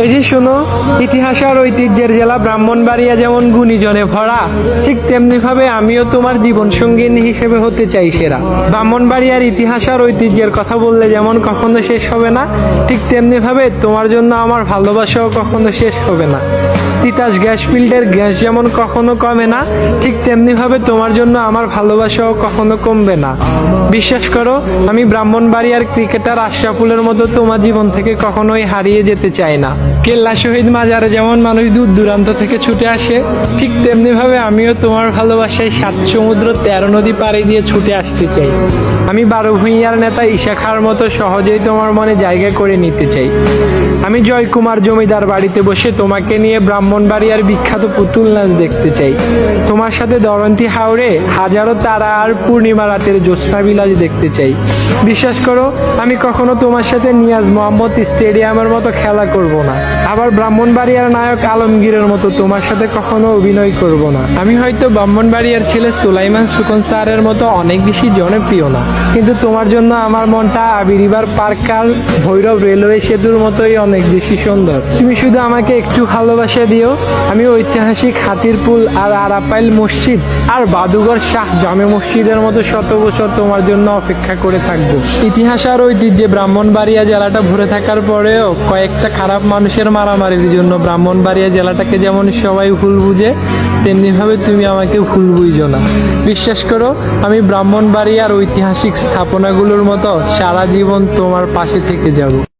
এই যে শোনো, ইতিহাস আর ঐতিহ্যের জেলা ব্রাহ্মণবাড়িয়া যেমন গুণীজনে ভরা, ঠিক তেমনি ভাবে আমিও তোমার জীবন সঙ্গিনী হিসেবে হতে চাই সেরা। ব্রাহ্মণবাড়িয়ার ইতিহাস আর ঐতিহ্যের কথা বললে যেমন কখনো শেষ হবে না, ঠিক তেমনি ভাবে তোমার জন্য আমার ভালোবাসাও কখনো শেষ হবে না। তিতাস গ্যাস ফিল্ডের গ্যাস যেমন কখনো কমে না, ঠিক তেমনি ভাবে তোমার জন্য আমার ভালোবাসাও কখনো কমবে না। বিশ্বাস করো, আমি ব্রাহ্মণবাড়িয়ার ক্রিকেটার আশরাফুলের মতো তোমার জীবন থেকে কখনোই হারিয়ে যেতে চাই না। কেল্লা শহীদ মাজারে যেমন মানুষ দূর দূরান্ত থেকে ছুটে আসে, ঠিক তেমনি ভাবে আমিও তোমার ভালোবাসায় 7 সমুদ্র 13 নদী পাড়ি দিয়ে ছুটে আসতে চাই। আমি 12 ভূঁইয়ার নেতা ঈশা খাঁর মতো সহজেই তোমার মনে জায়গা করে নিতে চাই। আমি জয়কুমার জমিদার বাড়িতে বসে তোমাকে নিয়ে ব্রাহ্মণবাড়িয়ার বিখ্যাত পুতুল নাচ দেখতে চাই। তোমার সাথে দরন্তি হাওড়ে হাজারো তারা আর পূর্ণিমা রাতের জ্যোৎস্না বিলাস দেখতে চাই। বিশ্বাস করো, আমি কখনো তোমার সাথে নিয়াজ মোহাম্মদ স্টেডিয়ামের মতো খেলা করব না, আবার ব্রাহ্মণবাড়িয়ার নায়ক আলমগীরের মতো তোমার সাথে কখনো অভিনয় করব না। আমি হয়তো ব্রাহ্মণবাড়িয়ার ছেলে সুলাইমান সুকন স্যারের মতো অনেক বেশি জনপ্রিয় না, কিন্তু তোমার জন্য আমার মনটা আবিরিবার পার্ক আর ভৈরব রেলওয়ে সেতুর মতোই অনেক বেশি সুন্দর। তুমি শুধু আমাকে একটু ভালোবাসা দিও, আমি ঐতিহাসিক হাতিরপুল আর আরাপাইল মসজিদ আর বাদুগর শাহ জামে মসজিদের মতো শত বছর তোমার জন্য অপেক্ষা করে থাকবো। ইতিহাস আর ঐতিহ্যে ব্রাহ্মণবাড়িয়া জেলাটা ভরে থাকার পরেও কয়েকটা খারাপ মানুষের মারামারির জন্য ব্রাহ্মণবাড়িয়া জেলাটাকে যেমন সবাই ভুল বুঝে, তেমনি ভাবে তুমি আমাকে ভুল বুঝো না। বিশ্বাস করো, আমি ব্রাহ্মণবাড়িয়ার ঐতিহাসিক স্থাপনাগুলোর মতো সারা জীবন তোমার পাশে থেকে যাব।